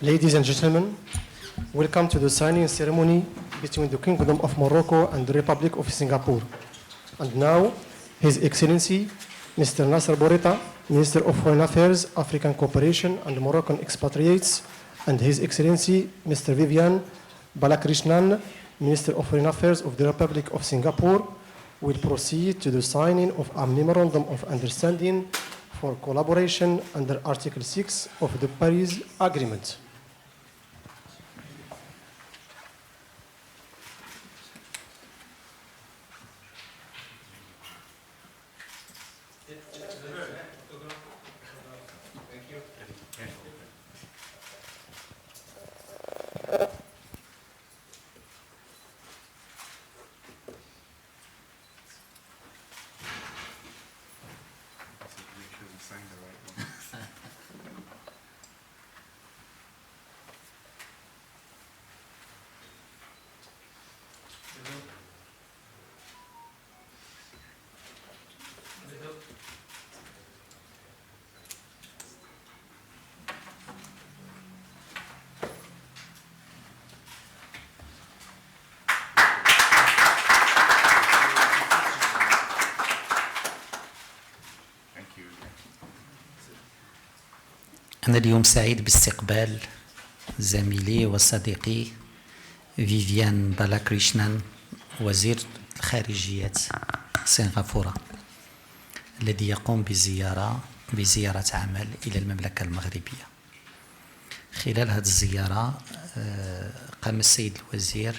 Ladies and gentlemen, welcome to the signing ceremony between the Kingdom of Morocco and the Republic of Singapore. And now, His Excellency, Mr. Naaser Boureita, Minister of Foreign Affairs, African Cooperation and Moroccan Expatriates, and His Excellency, Mr. Vivian Balakrishnan, Minister of Foreign Affairs of the Republic of Singapore, will proceed to the signing of a Memorandum of Understanding for collaboration under Article 6 of the Paris Agreement. أنا اليوم سعيد باستقبال زميلي وصديقي فيفيان بالاكريشنان وزير الخارجية سنغافورة الذي يقوم بزيارة عمل إلى المملكة المغربية. خلال هذه الزيارة قام السيد الوزير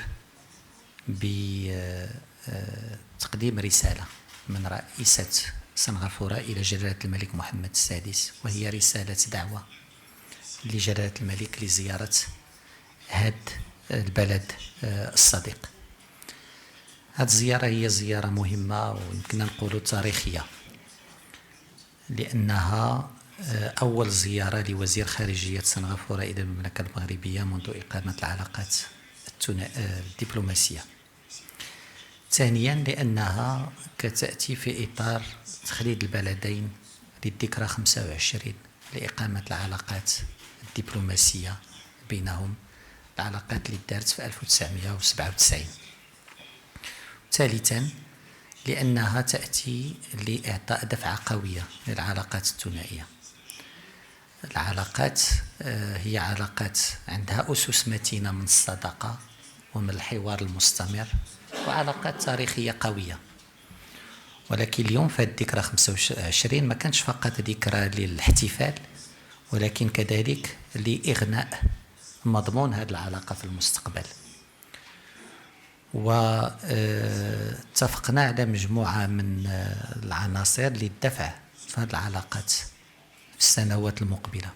بتقديم رسالة من رئيسة بسنغافورة إلى جلالة الملك محمد السادس، وهي رسالة دعوة لجلالة الملك لزيارة هذا البلد الصديق. هذه الزيارة هي زيارة مهمة ويمكن نقول تاريخية، لأنها أول زيارة لوزير خارجية سنغافورة إلى المملكة المغربية منذ إقامة العلاقات الدبلوماسية. ثانيا لأنها كتأتي في إطار تخليد البلدين للذكرى 25 لإقامة العلاقات الدبلوماسية بينهم، العلاقات اللي دارت في 1997. ثالثا لأنها تأتي لإعطاء دفعة قوية للعلاقات الثنائية. العلاقات هي علاقات عندها أسس متينة من الصداقة ومن الحوار المستمر وعلاقات تاريخية قوية. ولكن اليوم في الذكرى 25 ما كانش فقط ذكرى للاحتفال، ولكن كذلك لإغناء مضمون هذه العلاقة في المستقبل. واتفقنا على مجموعة من العناصر للدفع في هذه العلاقات في السنوات المقبلة،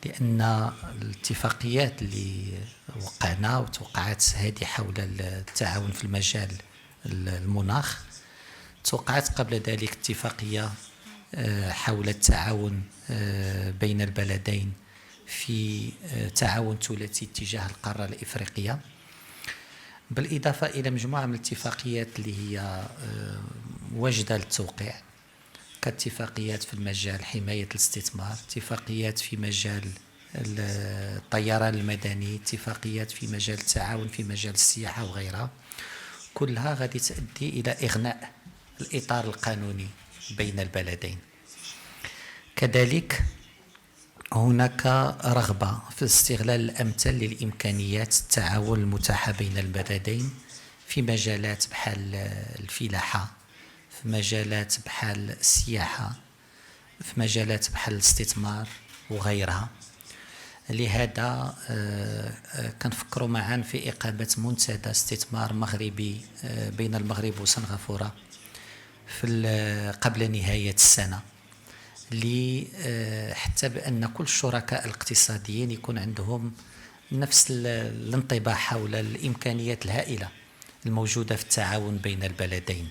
لأن الاتفاقيات اللي وقعنا وتوقعات هذه حول التعاون في المجال المناخ، توقعت قبل ذلك اتفاقية حول التعاون بين البلدين في تعاون ثلاثي اتجاه القارة الإفريقية، بالإضافة إلى مجموعة من الاتفاقيات اللي هي واجدة للتوقيع، كاتفاقيات في المجال حماية الاستثمار، اتفاقيات في مجال الطيران المدني، اتفاقيات في مجال التعاون في مجال السياحة وغيرها. كلها غادي تؤدي إلى إغناء الإطار القانوني بين البلدين. كذلك هناك رغبة في الاستغلال الأمثل للإمكانيات التعاون المتاحة بين البلدين في مجالات بحال الفلاحة، في مجالات بحال السياحة، في مجالات بحال الاستثمار وغيرها. لهذا كنفكروا معا في إقامة منتدى استثمار مغربي بين المغرب وسنغافورة قبل نهاية السنة، حتى بأن كل الشركاء الاقتصاديين يكون عندهم نفس الانطباع حول الإمكانيات الهائلة الموجودة في التعاون بين البلدين.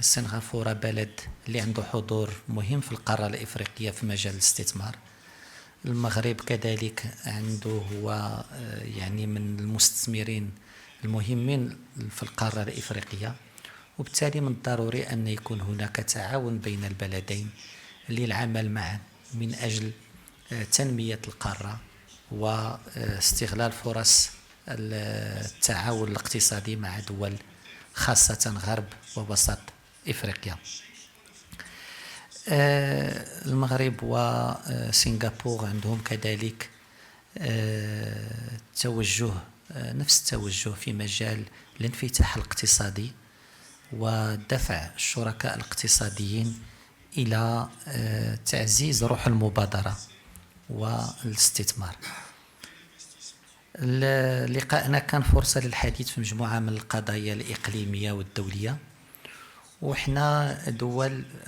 سنغافورة بلد اللي عنده حضور مهم في القارة الإفريقية في مجال الاستثمار. المغرب كذلك عنده هو يعني من المستثمرين المهمين في القارة الإفريقية، وبالتالي من الضروري أن يكون هناك تعاون بين البلدين للعمل معا من أجل تنمية القارة واستغلال فرص التعاون الاقتصادي مع دول خاصة غرب ووسط إفريقيا. المغرب وسنغافورة عندهم كذلك توجه، نفس التوجه في مجال الانفتاح الاقتصادي ودفع الشركاء الاقتصاديين إلى تعزيز روح المبادرة والاستثمار. لقاءنا كان فرصة للحديث في مجموعة من القضايا الإقليمية والدولية، وإحنا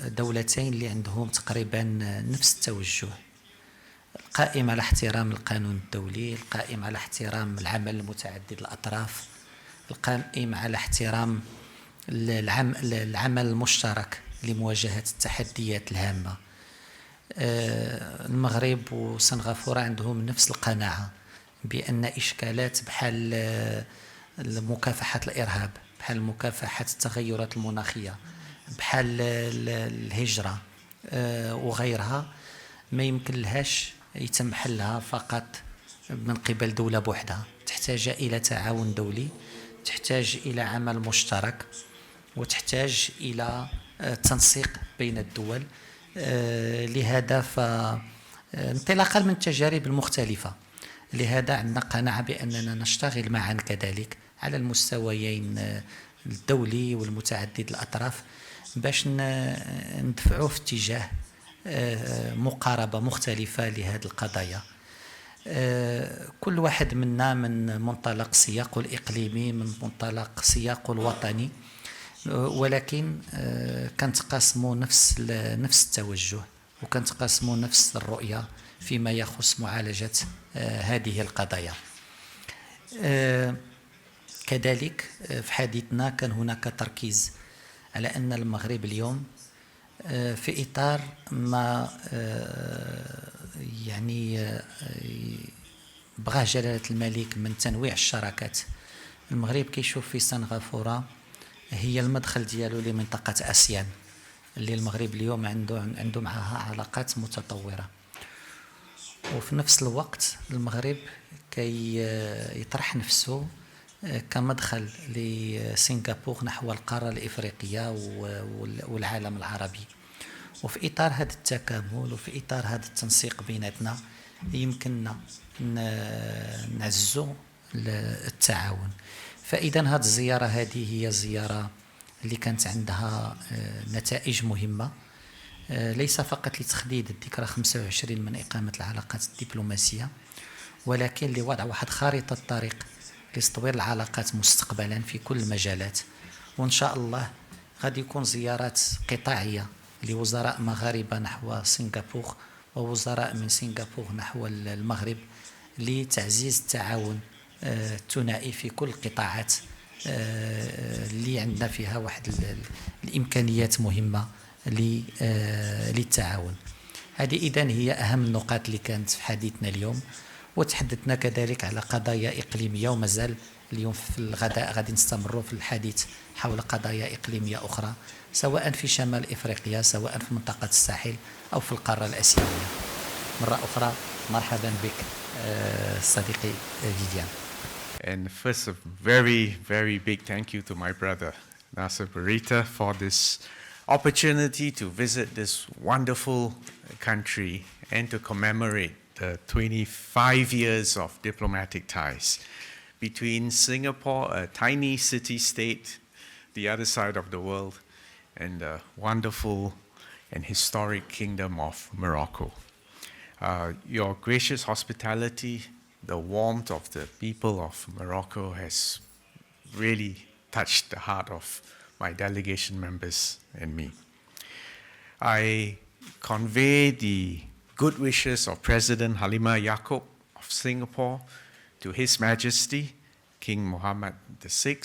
دولتين اللي عندهم تقريبا نفس التوجه، القائم على احترام القانون الدولي، القائم على احترام العمل المتعدد الأطراف، القائم على احترام العمل المشترك لمواجهة التحديات الهامة. المغرب وسنغافورة عندهم نفس القناعة بأن إشكالات بحال مكافحة الإرهاب، بحال مكافحة التغيرات المناخية، بحال الهجرة وغيرها ما يمكن لهاش يتم حلها فقط من قبل دولة بوحدها، تحتاج إلى تعاون دولي، تحتاج إلى عمل مشترك، وتحتاج إلى تنسيق بين الدول لهدف انطلاقا من التجارب المختلفة. لهذا عندنا قناعة بأننا نشتغل معا كذلك على المستويين الدولي والمتعدد الأطراف باش ندفعوا في اتجاه مقاربة مختلفة لهذه القضايا. كل واحد منا من منطلق سياقه الإقليمي، من منطلق سياقه الوطني، ولكن كنتقاسموا نفس التوجه وكنتقاسموا نفس الرؤية فيما يخص معالجة هذه القضايا. كذلك في حديثنا كان هناك تركيز على أن المغرب اليوم في إطار ما يعني بغاه جلالة الملك من تنويع الشراكات. المغرب كيشوف في سنغافورة هي المدخل ديالو لمنطقة آسيان اللي المغرب اليوم عنده معها علاقات متطورة، وفي نفس الوقت المغرب كي يطرح نفسه كمدخل لسنغافورة نحو القارة الإفريقية والعالم العربي. وفي إطار هذا التكامل وفي إطار هذا التنسيق بيناتنا يمكننا نعزو التعاون. فإذا هذه الزيارة هي زيارة اللي كانت عندها نتائج مهمة، ليس فقط لتخليد الذكرى 25 من إقامة العلاقات الدبلوماسية، ولكن لوضع واحد خارطة طريق لتطوير العلاقات مستقبلا في كل المجالات. وإن شاء الله غادي يكون زيارات قطاعية لوزراء مغاربة نحو سنغافورة ووزراء من سنغافورة نحو المغرب لتعزيز التعاون الثنائي في كل القطاعات اللي عندنا فيها واحد الإمكانيات مهمة للتعاون. هذه إذن هي أهم النقاط اللي كانت في حديثنا اليوم، وتحدثنا كذلك على قضايا إقليمية، ومازال اليوم في الغداء غادي نستمروا في الحديث حول قضايا إقليمية أخرى سواء في شمال إفريقيا، سواء في منطقة الساحل أو في القارة الآسيوية. مرة أخرى مرحبا بك صديقي فيديان. And first, a very, very big thank you to my brother, Nasa Bوريطة, for this opportunity to visit this wonderful country and to commemorate the 25 years of diplomatic ties between Singapore, a tiny city-state, the other side of the world, and the wonderful and historic kingdom of Morocco. Your gracious hospitality, the warmth of the people of Morocco has really touched the heart of my delegation members and me. I convey the good wishes of President Halimah Yacob of Singapore to His Majesty, King Mohammed VI,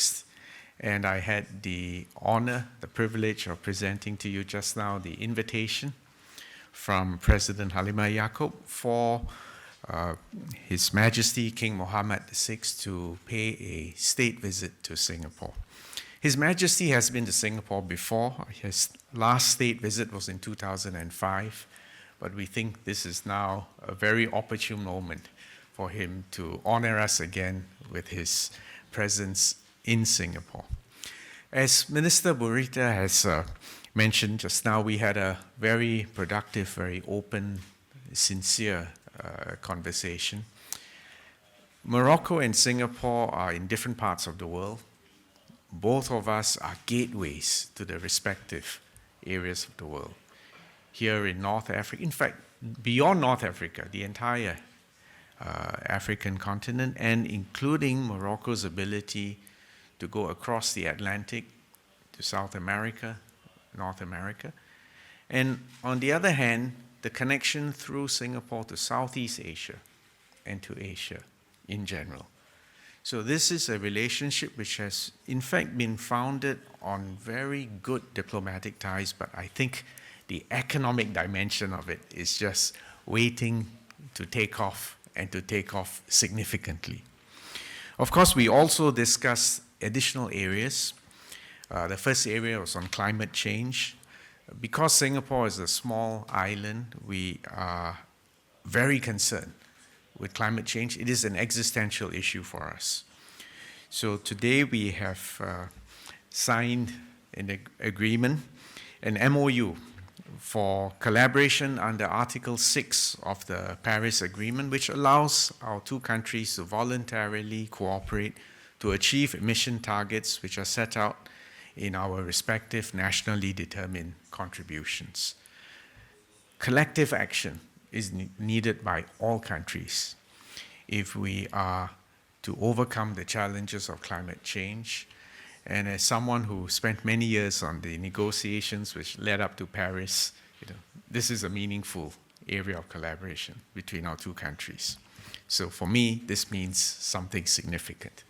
and I had the honor, the privilege of presenting to you just now the invitation from President Halimah Yacob for His Majesty King Mohammed VI to pay a state visit to Singapore. His Majesty has been to Singapore before. His last state visit was in 2005, but we think this is now a very opportune moment for him to honor us again with his presence in Singapore. As Minister Bوريطة has mentioned just now, we had a very productive, very open, sincere conversation. Morocco and Singapore are in different parts of the world. Both of us are gateways to the respective areas of the world. Here in North Africa, in fact, beyond North Africa, the entire African continent, and including Morocco's ability to go across the Atlantic to South America, North America. And on the other hand, the connection through Singapore to Southeast Asia and to Asia in general. So this is a relationship which has in fact been founded on very good diplomatic ties, but I think the economic dimension of it is just waiting to take off and to take off significantly. Of course, we also discussed additional areas. The first area was on climate change. Because Singapore is a small island, we are very concerned with climate change. It is an existential issue for us. So today we have signed an agreement, an MOU, for collaboration under Article 6 of the Paris Agreement, which allows our two countries to voluntarily cooperate to achieve emission targets which are set out in our respective nationally determined contributions. Collective action is needed by all countries if we are to overcome the challenges of climate change. And as someone who spent many years on the negotiations which led up to Paris, this is a meaningful area of collaboration between our two countries. So for me, this means something significant.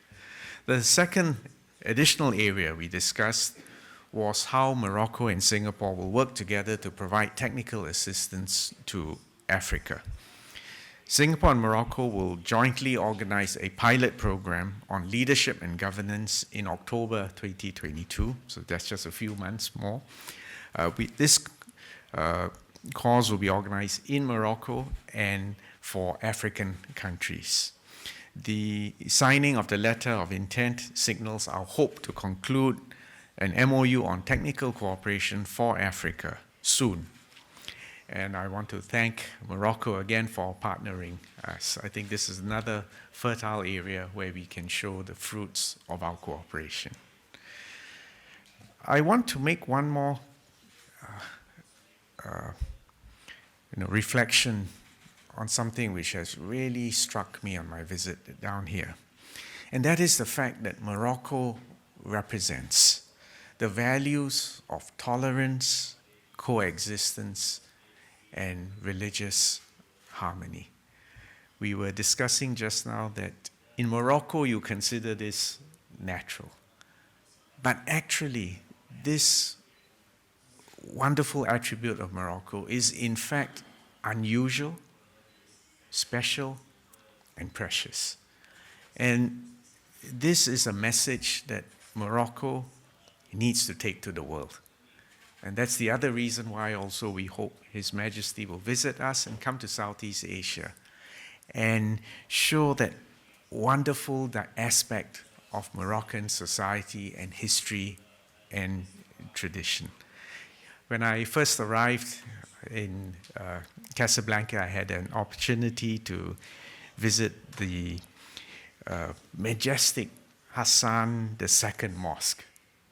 The second additional area we discussed was how Morocco and Singapore will work together to provide technical assistance to Africa. Singapore and Morocco will jointly organize a pilot program on leadership and governance in October 2022, so that's just a few months more. This course will be organized in Morocco and for African countries. The signing of the letter of intent signals our hope to conclude an MOU on technical cooperation for Africa soon. And I want to thank Morocco again for partnering us. I think this is another fertile area where we can show the fruits of our cooperation. I want to make one more reflection on something which has really struck me on my visit down here. And that is the fact that Morocco represents the values of tolerance, coexistence, and religious harmony. We were discussing just now that in Morocco you consider this natural. But actually, this wonderful attribute of Morocco is in fact unusual, special, and precious. And this is a message that Morocco needs to take to the world. And that's the other reason why also we hope His Majesty will visit us and come to Southeast Asia and show that wonderful aspect of Moroccan society and history and tradition. When I first arrived in Casablanca, I had an opportunity to visit the majestic Hassan II Mosque.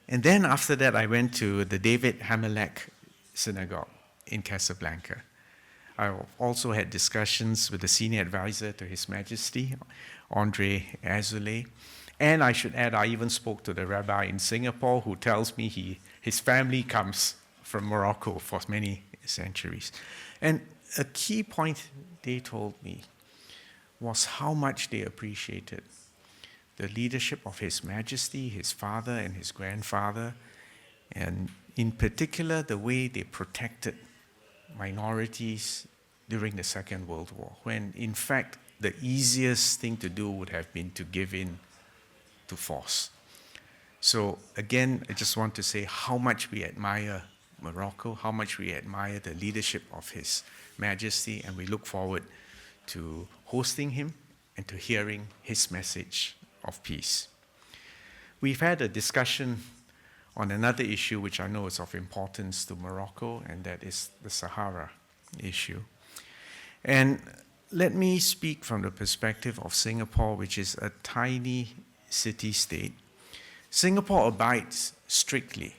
And then after that, I went to the David Hamelek Synagogue in Casablanca. I also had discussions with the senior advisor to His Majesty, Andre Azoulay. And I should add, I even spoke to the rabbi in Singapore who tells me his family comes from Morocco for many centuries. And a key point they told me was how much they appreciated the leadership of His Majesty, his father and his grandfather, and in particular the way they protected minorities during the Second World War, when in fact the easiest thing to do would have been to give in to force. So again, I just want to say how much we admire Morocco, how much we admire the leadership of His Majesty, and we look forward to hosting him and to hearing his message of peace. We've had a discussion on another issue which I know is of importance to Morocco, and that is the Sahara issue. And let me speak from the perspective of Singapore, which is a tiny city-state. Singapore abides strictly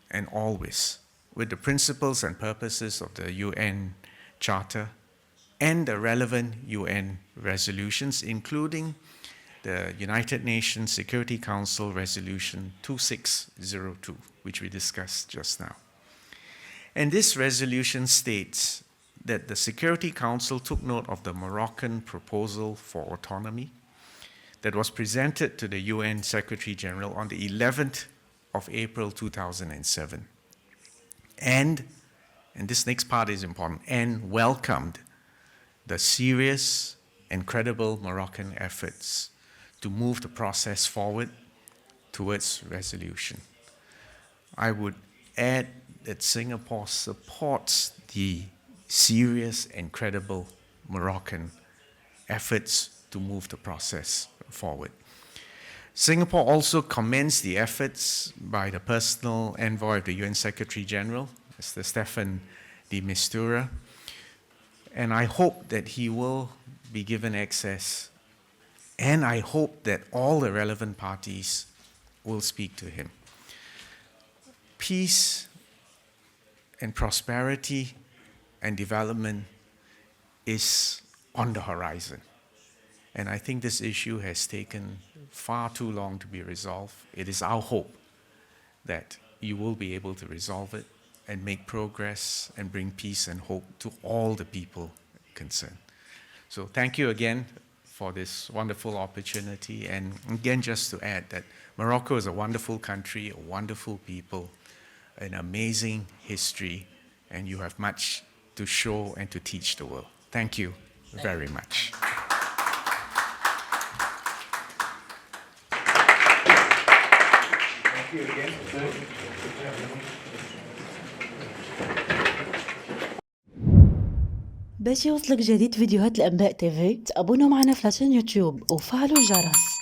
and always with the principles and purposes of the UN Charter and the relevant UN resolutions, including the United Nations Security Council Resolution 2602, which we discussed just now. And this resolution states that the Security Council took note of the Moroccan proposal for autonomy that was presented to the UN Secretary General on the 11th of April 2007. And this next part is important, and welcomed the serious and credible Moroccan efforts to move the process forward towards resolution. I would add that Singapore supports the serious and credible Moroccan efforts to move the process forward. Singapore also commends the efforts by the personal envoy of the UN Secretary General, Mr. Stefan de Mistura, and I hope that he will be given access, and I hope that all the relevant parties will speak to him. Peace and prosperity and development is on the horizon. And I think this issue has taken far too long to be resolved. It is our hope that you will be able to resolve it and make progress and bring peace and hope to all the people concerned. So thank you again for this wonderful opportunity. And again, just to add that Morocco is a wonderful country, a wonderful people, an amazing history, and you have much to show and to teach the world. Thank you very much. Thank you again. باش يوصلك جديد فيديوهات الأنباء تيفي تابونوا معنا في لاشين يوتيوب وفعلوا الجرس.